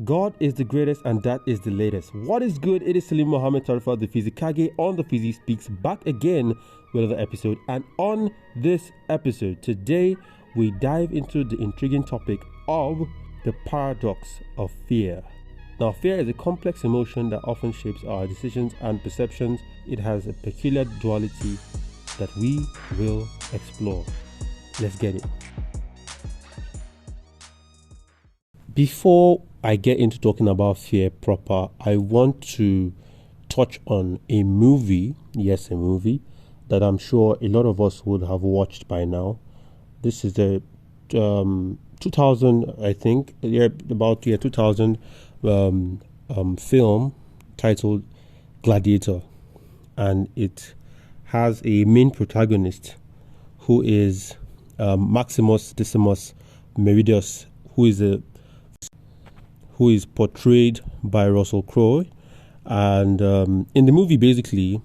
God is the greatest and that is the latest. What is good? It is Salim Mohammed Tarifa, the Fizikage on the Fizi Speaks, back again with another episode. And on this episode, today we dive into the intriguing topic of the paradox of fear. Now, fear is a complex emotion that often shapes our decisions and perceptions. It has a peculiar duality that we will explore. Let's get it. Before I get into talking about fear proper, I want to touch on a movie. Yes, a movie that I'm sure a lot of us would have watched by now. This is the 2000, I think, about 2000 film titled Gladiator, and it has a main protagonist who is Maximus Decimus Meridius, who is portrayed by Russell Crowe. And in the movie, basically,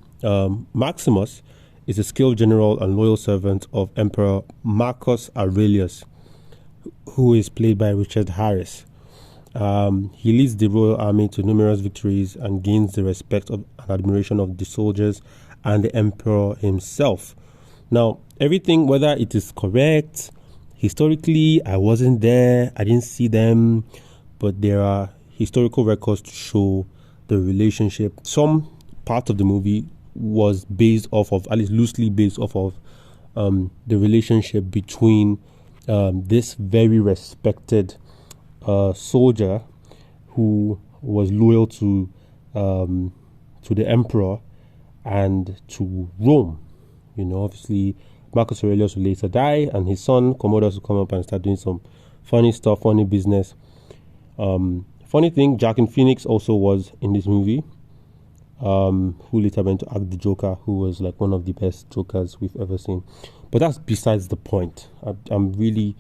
Maximus is a skilled general and loyal servant of Emperor Marcus Aurelius, who is played by Richard Harris. He leads the royal army to numerous victories and gains the respect and admiration of the soldiers and the emperor himself. Now, everything, whether it is correct, historically, I wasn't there, I didn't see them, but there are historical records to show the relationship. Some part of the movie was based off of, at least loosely based off of, the relationship between this very respected soldier who was loyal to the emperor and to Rome. You know, obviously, Marcus Aurelius will later die, and his son Commodus will come up and start doing some funny stuff, funny business. Funny thing, Joaquin Phoenix also was in this movie, who later went to act the Joker, who was like one of the best Jokers we've ever seen. But that's besides the point. I'm really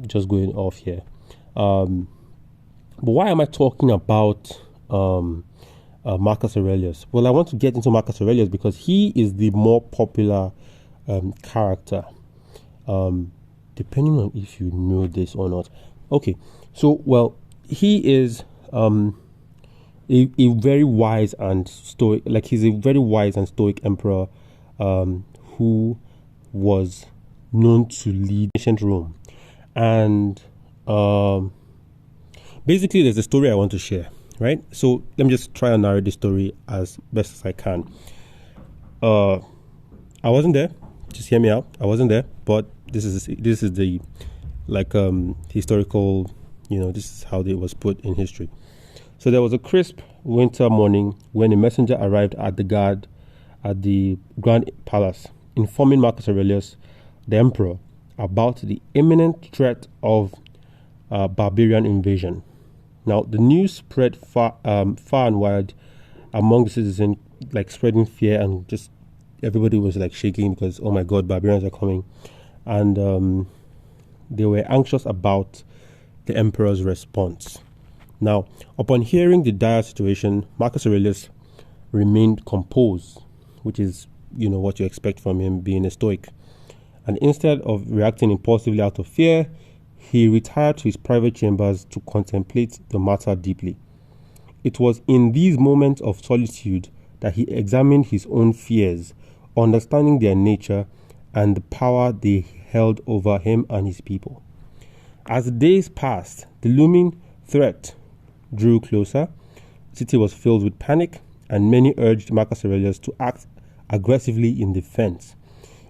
just going off here. But why am I talking about Marcus Aurelius? Well, I want to get into Marcus Aurelius because he is the more popular character, depending on if you know this or not. Okay, so, well, he is a very wise and stoic, like he's a very wise and stoic emperor who was known to lead ancient Rome. And basically, there's a story I want to share, right? So let me just try and narrate the story as best as I can. I wasn't there. Just hear me out. I wasn't there, but this is the historical. You know, this is how it was put in history. So there was a crisp winter morning when a messenger arrived at the Grand Palace, informing Marcus Aurelius, the emperor, about the imminent threat of barbarian invasion. Now, the news spread far and wide among the citizens, like spreading fear, and just everybody was like shaking because, oh my God, barbarians are coming. And they were anxious about the emperor's response. Now, upon hearing the dire situation, Marcus Aurelius remained composed, which is, you know, what you expect from him being a stoic. And instead of reacting impulsively out of fear, he retired to his private chambers to contemplate the matter deeply. It was in these moments of solitude that he examined his own fears, understanding their nature and the power they held over him and his people. As the days passed, the looming threat drew closer. The city was filled with panic, and many urged Marcus Aurelius to act aggressively in defense.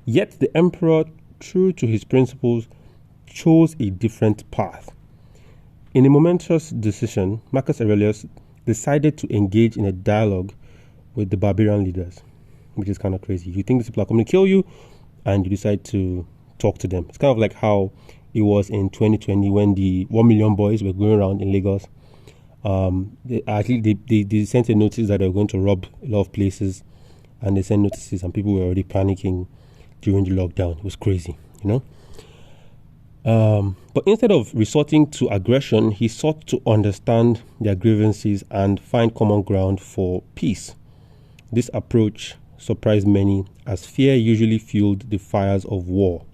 Yet the emperor, true to his principles, chose a different path. In a momentous decision, Marcus Aurelius decided to engage in a dialogue with the barbarian leaders, which is kind of crazy. You think these people are coming to kill you, and you decide to talk to them. It's kind of like how it was in 2020 when the 1 million boys were going around in Lagos. They sent a notice that they were going to rob a lot of places, and they sent notices, and people were already panicking during the lockdown. It was crazy, you know. But instead of resorting to aggression, he sought to understand their grievances and find common ground for peace. This approach surprised many, as fear usually fueled the fires of war.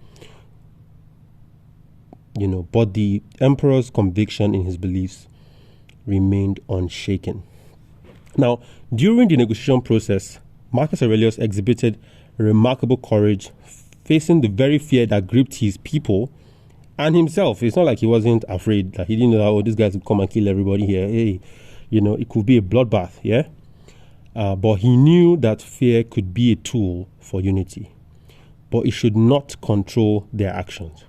But the emperor's conviction in his beliefs remained unshaken. Now, during the negotiation process, Marcus Aurelius exhibited remarkable courage, facing the very fear that gripped his people and himself. It's not like he wasn't afraid, that he didn't know that, oh, these guys will come and kill everybody here. Hey, it could be a bloodbath, yeah? But he knew that fear could be a tool for unity, but it should not control their actions.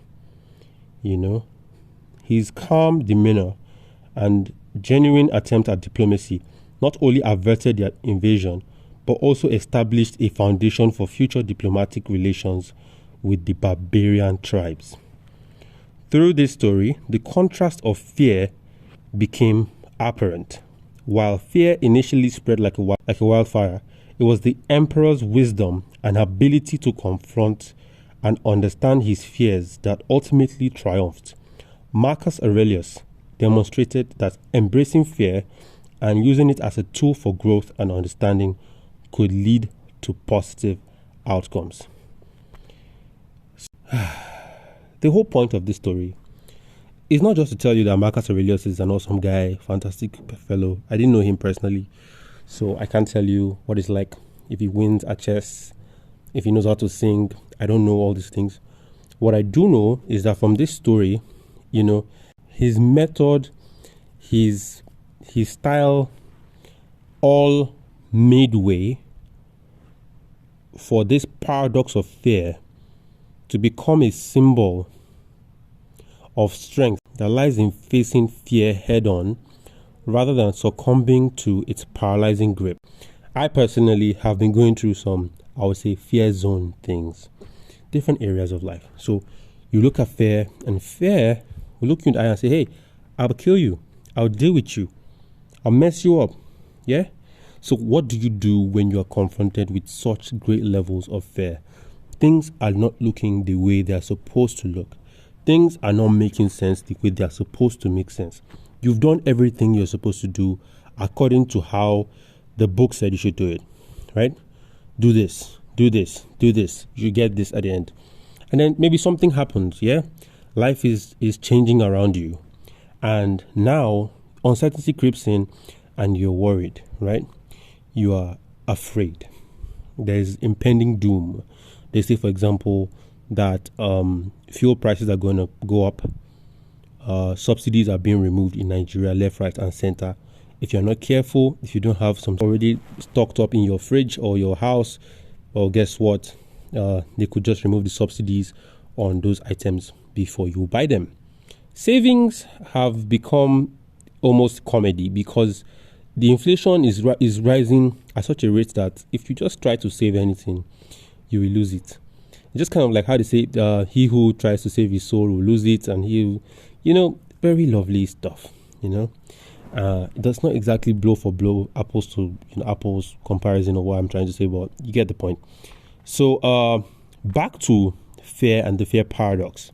His calm demeanor and genuine attempt at diplomacy not only averted their invasion, but also established a foundation for future diplomatic relations with the barbarian tribes. Through this story, the contrast of fear became apparent. While fear initially spread like a wildfire, it was the emperor's wisdom and ability to confront and understand his fears that ultimately triumphed. Marcus Aurelius demonstrated that embracing fear and using it as a tool for growth and understanding could lead to positive outcomes. The whole point of this story is not just to tell you that Marcus Aurelius is an awesome guy, fantastic fellow. I didn't know him personally, so I can't tell you what it's like if he wins at chess, if he knows how to sing. I don't know all these things. What I do know is that from this story, his method, his style, all made way for this paradox of fear to become a symbol of strength that lies in facing fear head on rather than succumbing to its paralyzing grip. I personally have been going through some, I would say, fear zone things, different areas of life. So you look at fear, and fear will look you in the eye and say, hey, I'll kill you. I'll deal with you. I'll mess you up. Yeah? So what do you do when you are confronted with such great levels of fear? Things are not looking the way they are supposed to look. Things are not making sense the way they are supposed to make sense. You've done everything you're supposed to do according to how the book said you should do it, right? Do this, do this, do this. You get this at the end. And then maybe something happens, yeah? Life is changing around you. And now uncertainty creeps in and you're worried, right? You are afraid. There's impending doom. They say, for example, that fuel prices are going to go up. Subsidies are being removed in Nigeria, left, right, and center. If you're not careful, if you don't have some already stocked up in your fridge or your house, well, guess what? They could just remove the subsidies on those items before you buy them. Savings have become almost comedy because the inflation is rising at such a rate that if you just try to save anything, you will lose it. It's just kind of like how they say, he who tries to save his soul will lose it, and very lovely stuff, It does not exactly blow for blow, apples to apples comparison of what I'm trying to say, but you get the point. So back to fear and the fear paradox.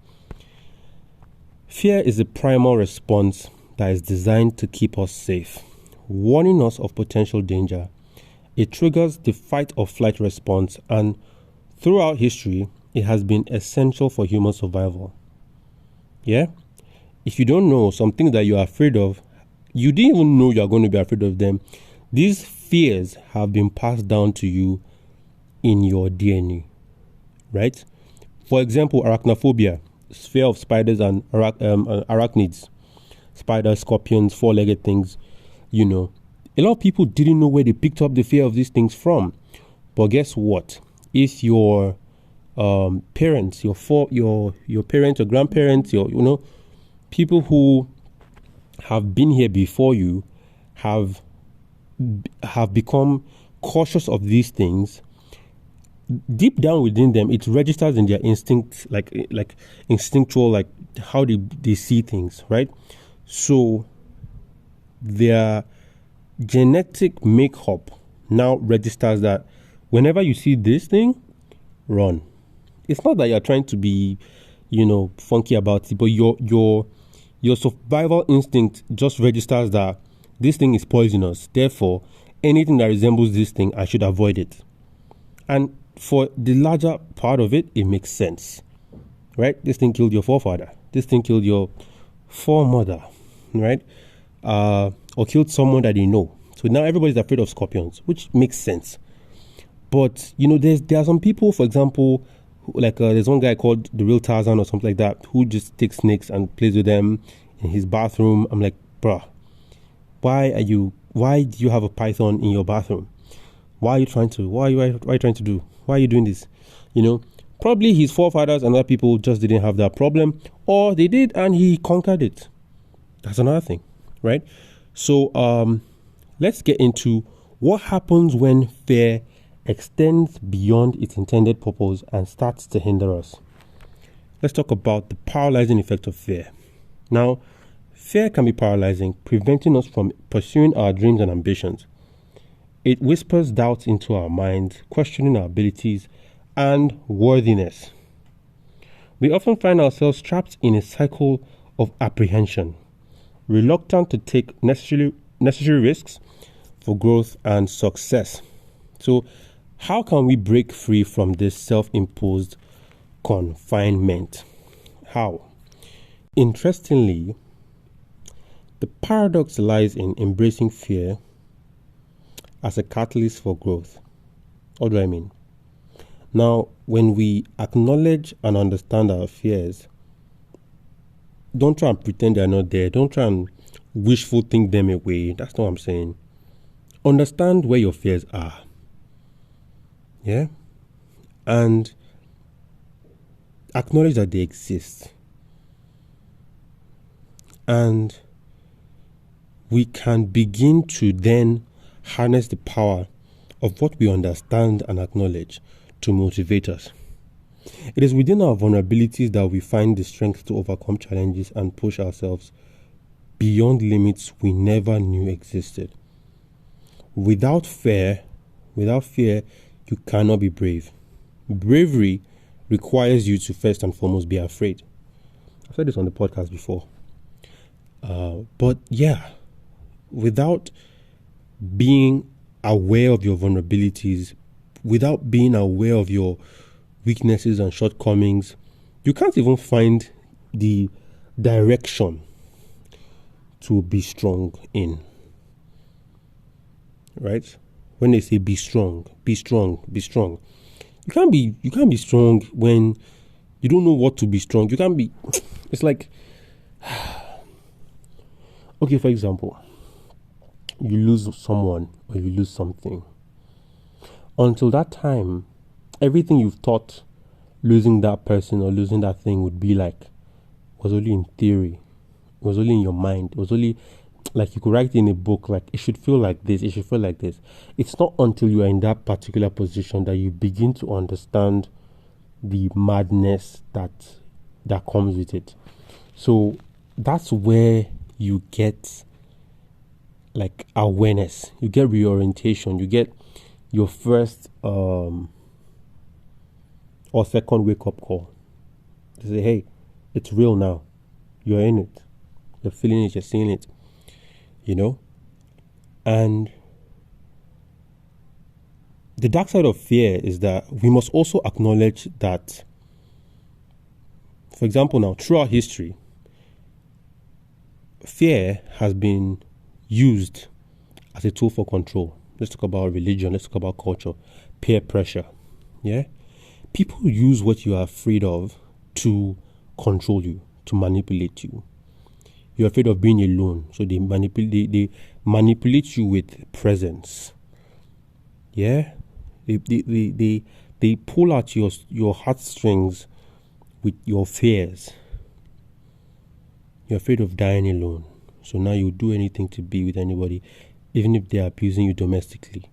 Fear is a primal response that is designed to keep us safe, warning us of potential danger. It triggers the fight or flight response, and throughout history, it has been essential for human survival. Yeah? If you don't know something that you are afraid of, you didn't even know you are going to be afraid of them. These fears have been passed down to you in your DNA, right? For example, arachnophobia, fear of spiders and arachnids, spiders, scorpions, four-legged things, A lot of people didn't know where they picked up the fear of these things from. But guess what? If your parents, your parents, your grandparents, people who have been here before you have become cautious of these things, deep down within them, it registers in their instinct, like instinctual, like how they see things, right? So their genetic makeup now registers that whenever you see this thing, run. It's not that you're trying to be, funky about it, but your survival instinct just registers that this thing is poisonous. Therefore, anything that resembles this thing, I should avoid it. And for the larger part of it, it makes sense, right? This thing killed your forefather. This thing killed your foremother, right? or killed someone that they know. So now everybody's afraid of scorpions, which makes sense. But there are some people, for example, there's one guy called the Real Tarzan or something like that, who just takes snakes and plays with them in his bathroom. I'm like, bruh, why do you have a python in your bathroom? What are you trying to do? Why are you doing this? Probably his forefathers and other people just didn't have that problem, or they did and he conquered it. That's another thing, right? So let's get into what happens when fear extends beyond its intended purpose and starts to hinder us. Let's talk about the paralyzing effect of fear. Now, fear can be paralyzing, preventing us from pursuing our dreams and ambitions. It whispers doubts into our minds, questioning our abilities and worthiness. We often find ourselves trapped in a cycle of apprehension, reluctant to take necessary risks for growth and success. So, how can we break free from this self-imposed confinement? How? Interestingly, the paradox lies in embracing fear as a catalyst for growth. What do I mean? Now, when we acknowledge and understand our fears, don't try and pretend they're not there. Don't try and wishful think them away. That's not what I'm saying. Understand where your fears are. Yeah? And acknowledge that they exist. And we can begin to then harness the power of what we understand and acknowledge to motivate us. It is within our vulnerabilities that we find the strength to overcome challenges and push ourselves beyond limits we never knew existed. Without fear, you cannot be brave. Bravery requires you to first and foremost be afraid. I've said this on the podcast before. But yeah, without being aware of your vulnerabilities, without being aware of your weaknesses and shortcomings, you can't even find the direction to be strong in. Right? When they say be strong. You can't be strong when you don't know what to be strong. You can't be. It's like, okay, for example, you lose someone or you lose something. Until that time, everything you've thought losing that person or losing that thing would be like was only in theory. It was only in your mind. It was only like you could write in a book, like it should feel like this, it should feel like this. It's not until you are in that particular position that you begin to understand the madness that comes with it. So that's where you get like awareness, you get reorientation, you get your first or second wake-up call to say, hey, it's real now. You're in it. You're feeling it. You're seeing it. And the dark side of fear is that we must also acknowledge that, for example, now, throughout history, fear has been used as a tool for control. Let's talk about religion. Let's talk about culture, peer pressure. Yeah? People use what you are afraid of to control you, to manipulate you. You're afraid of being alone, so they manipulate you with presence. Yeah? They pull out your heartstrings with your fears. You're afraid of dying alone, so now you do anything to be with anybody, even if they're abusing you domestically,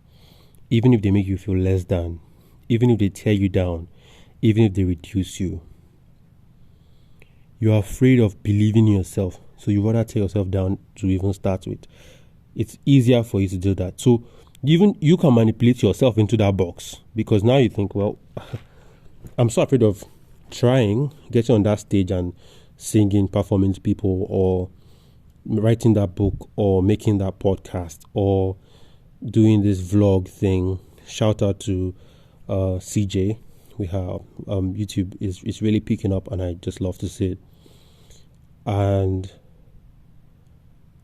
even if they make you feel less than, even if they tear you down, even if they reduce you. You're afraid of believing in yourself, so you rather tear yourself down to even start with. It's easier for you to do that. So even you can manipulate yourself into that box, because now you think, well, I'm so afraid of trying, getting on that stage and singing, performing to people, or writing that book, or making that podcast, or doing this vlog thing. Shout out to CJ. We have YouTube is really picking up, and I just love to see it. And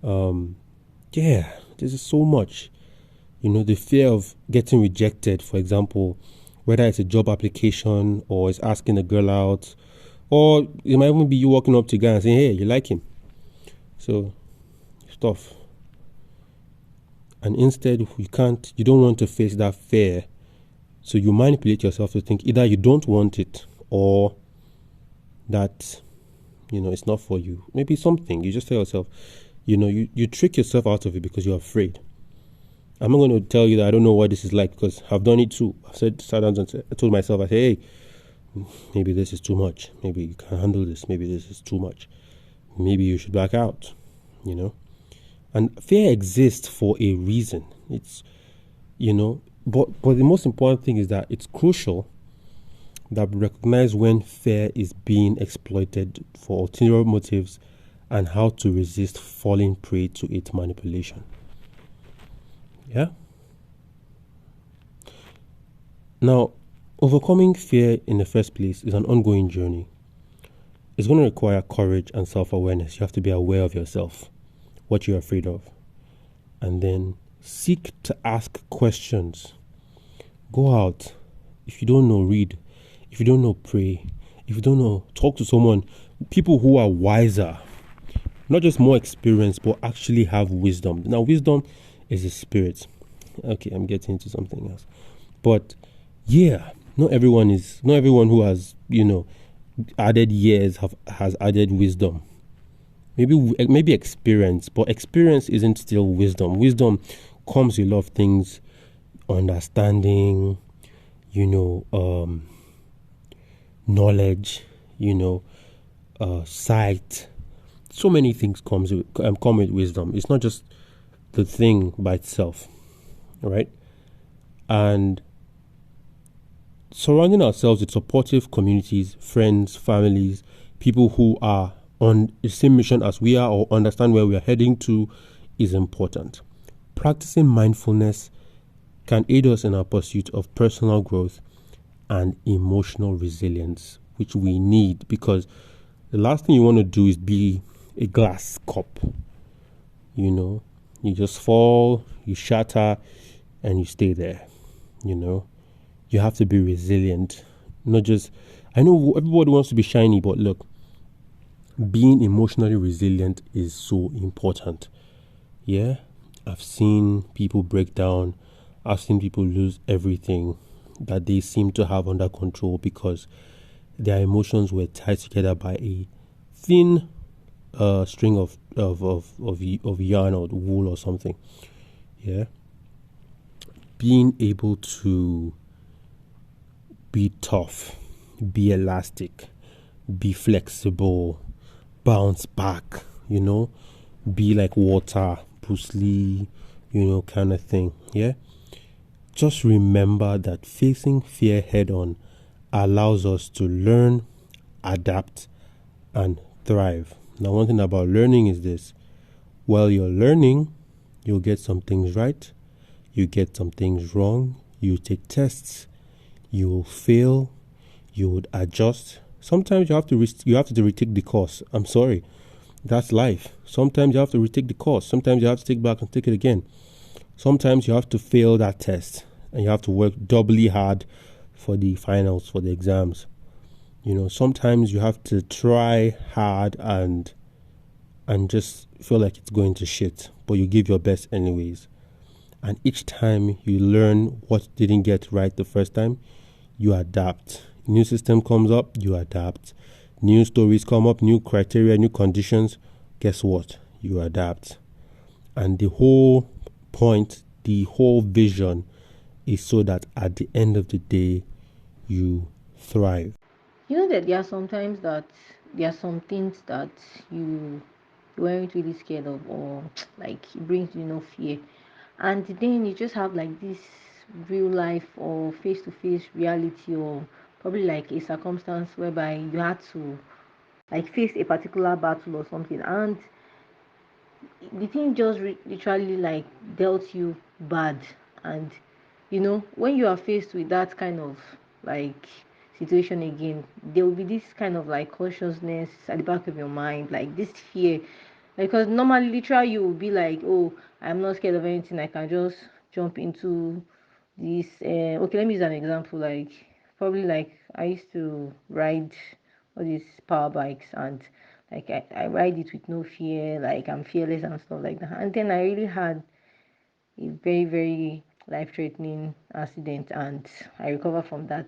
Yeah, this is so much. The fear of getting rejected, for example, whether it's a job application or it's asking a girl out, or it might even be you walking up to a guy and saying, hey, you like him. So, stuff. And instead, you don't want to face that fear. So you manipulate yourself to think either you don't want it or that, it's not for you. Maybe something. You just tell yourself, you trick yourself out of it because you're afraid. I'm not going to tell you that I don't know what this is like because I've done it too. I told myself, hey, maybe this is too much. Maybe you can't handle this. Maybe this is too much. Maybe you should back out, And fear exists for a reason. It's, but the most important thing is that it's crucial that we recognize when fear is being exploited for ulterior motives and how to resist falling prey to its manipulation. Yeah? Now, overcoming fear in the first place is an ongoing journey. It's going to require courage and self-awareness. You have to be aware of yourself, what you're afraid of, and then seek to ask questions. Go out. If you don't know, read. If you don't know, pray. If you don't know, talk to someone. People who are wiser, not just more experienced, but actually have wisdom. Now, wisdom is a spirit. Okay, I'm getting into something else. But yeah, not everyone who has, added years has added wisdom. Maybe experience, but experience isn't still wisdom. Wisdom comes with a lot of things, understanding, knowledge, sight. So many things come with wisdom. It's not just the thing by itself, right? And surrounding ourselves with supportive communities, friends, families, people who are on the same mission as we are or understand where we are heading to is important. Practicing mindfulness can aid us in our pursuit of personal growth and emotional resilience, which we need, because the last thing you want to do is be a glass cup. You just fall, you shatter, and you stay there. You have to be resilient. Not just, I know everybody wants to be shiny, but look, being emotionally resilient is so important. Yeah, I've seen people break down. I've seen people lose everything that they seem to have under control because their emotions were tied together by a thin string of yarn or wool or something. Yeah, being able to be tough, be elastic, be flexible, bounce back, be like water, Bruce Lee, kind of thing. Yeah. Just remember that facing fear head on allows us to learn, adapt, and thrive. Now, one thing about learning is this: while you're learning, you'll get some things right, you get some things wrong, you take tests, you will fail, you would adjust. Sometimes you have to retake the course. I'm sorry, that's life. Sometimes you have to retake the course. Sometimes you have to take back and take it again. Sometimes you have to fail that test and you have to work doubly hard for the finals, for the exams. Sometimes you have to try hard and just feel like it's going to shit, but you give your best anyways. And each time you learn what didn't get right the first time, you adapt. New system comes up, you adapt. New stories come up, new criteria, new conditions. Guess what? You adapt. And the whole point, the whole vision is so that at the end of the day, you thrive. That there are sometimes that there are some things that you weren't really scared of, or like it brings fear, and then you just have like this real life or face to face reality, or probably like a circumstance whereby you had to like face a particular battle or something, and the thing just literally like dealt you bad. And when you are faced with that kind of like situation again, there will be this kind of like cautiousness at the back of your mind, like this fear Because normally literally you will be like, oh, I'm not scared of anything, I can just jump into this. Okay, let me use an example. Like, probably like I used to ride all these power bikes, and like I ride it with no fear, like I'm fearless and stuff like that. And then I really had a very, very life threatening accident, and I recovered from that.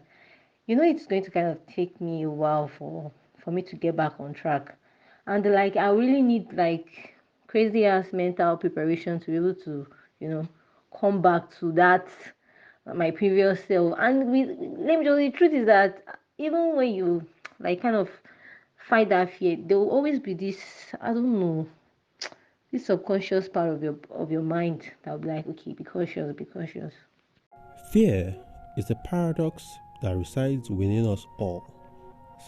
It's going to kind of take me a while for me to get back on track. And like I really need like crazy ass mental preparation to be able to, you know, come back to that my previous self. And let me just, the truth is that even when you like kind of fight that fear, there will always be this, I don't know, this subconscious part of your mind that will be like, okay, be cautious, be cautious. Fear is a paradox that resides within us all,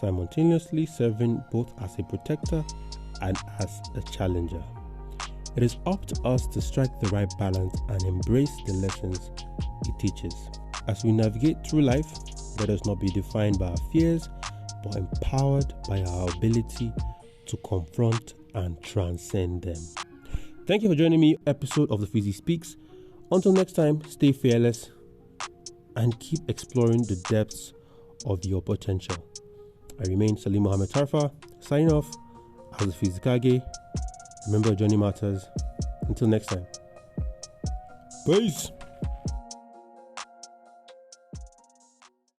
simultaneously serving both as a protector and as a challenger. It is up to us to strike the right balance and embrace the lessons it teaches. As we navigate through life, let us not be defined by our fears, but empowered by our ability to confront and transcend them. Thank you for joining me episode of the Fizzy Speaks. Until next time, stay fearless and keep exploring the depths of your potential. I remain Salim Mohammed Tarfa, signing off as the Fizikage. Remember, journey matters. Until next time. Peace.